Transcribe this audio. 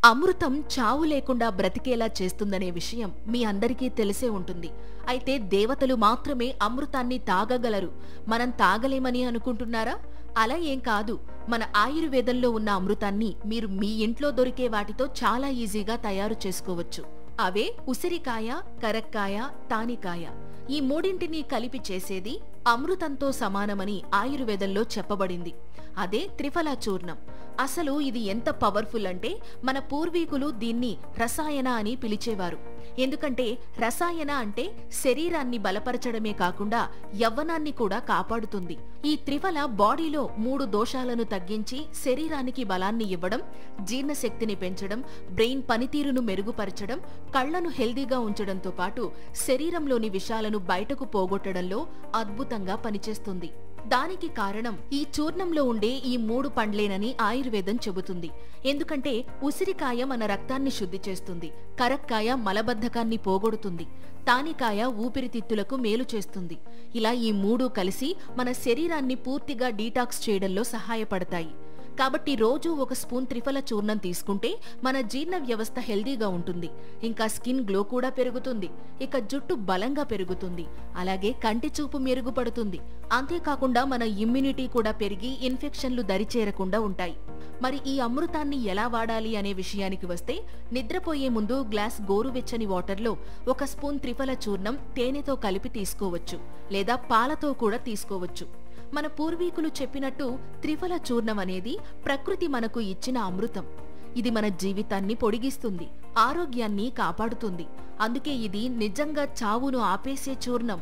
అమృతం చావు లేకుండా బ్రతికేలా చేస్తుందనే విషయం మీ అందరికీ తెలిసే ఉంటుంది. అయితే దేవతలు మాత్రమే అమృతాన్ని తాగగలరు. మనం తాగలేమని అనుకుంటున్నారా? అలా ఏం కాదు. మన ఆయుర్వేదంలో ఉన్న అమృతాన్ని మీరు మీ ఇంట్లో దొరికే వాటితో చాలా ఈజీగా తయారు చేసుకోవచ్చు. అవే ఉసిరికాయ, కరక్కాయ, తానికాయ. ఈ మూడింటిని కలిపి చేసేది అమృతంతో సమానమని ఆయుర్వేదంలో చెప్పబడింది. అదే త్రిఫలా చూర్ణం. అసలు ఇది ఎంత పవర్ఫుల్ అంటే మన పూర్వీకులు దీన్ని రసాయన అని పిలిచేవారు. ఎందుకంటే రసాయన అంటే శరీరాన్ని బలపరచడమే కాకుండా యవ్వనాన్ని కూడా కాపాడుతుంది. ఈ త్రిఫల బాడీలో 3 దోషాలను తగ్గించి శరీరానికి బలాన్ని ఇవ్వడం, జీర్ణశక్తిని పెంచడం, బ్రెయిన్ పనితీరును మెరుగుపరచడం, కళ్లను హెల్దీగా ఉంచడంతో పాటు శరీరంలోని విషాలను బయటకు పోగొట్టడంలో అద్భుతంగా పనిచేస్తుంది. దానికి కారణం ఈ చూర్ణంలో ఉండే ఈ 3 పండ్లేనని ఆయుర్వేదం చెబుతుంది. ఎందుకంటే ఉసిరికాయ మన రక్తాన్ని శుద్ధి చేస్తుంది, కరక్కాయ మలబద్ధకాన్ని పోగొడుతుంది, తానికాయ ఊపిరితిత్తులకు మేలు చేస్తుంది. ఇలా ఈ 3 కలిసి మన శరీరాన్ని పూర్తిగా డీటాక్స్ చేయడంలో సహాయపడతాయి. కాబట్టి రోజూ 1 స్పూన్ త్రిఫల చూర్ణం తీసుకుంటే మన జీర్ణ వ్యవస్థ హెల్దీగా ఉంటుంది. ఇంకా స్కిన్ గ్లో కూడా పెరుగుతుంది. ఇక జుట్టు బలంగా పెరుగుతుంది. అలాగే కంటి చూపు మెరుగుపడుతుంది. అంతేకాకుండా మన ఇమ్యూనిటీ కూడా పెరిగి ఇన్ఫెక్షన్లు దరిచేరకుండా ఉంటాయి. మరి ఈ అమృతాన్ని ఎలా వాడాలి అనే విషయానికి వస్తే, నిద్రపోయే ముందు గ్లాస్ గోరువెచ్చని వాటర్లో 1 స్పూన్ త్రిఫల చూర్ణం తేనెతో కలిపి తీసుకోవచ్చు, లేదా పాలతో కూడా తీసుకోవచ్చు. మన పూర్వీకులు చెప్పినట్టు త్రిఫల చూర్ణం అనేది ప్రకృతి మనకు ఇచ్చిన అమృతం. ఇది మన జీవితాన్ని పొడిగిస్తుంది, ఆరోగ్యాన్ని కాపాడుతుంది. అందుకే ఇది నిజంగా చావును ఆపేసే చూర్ణం.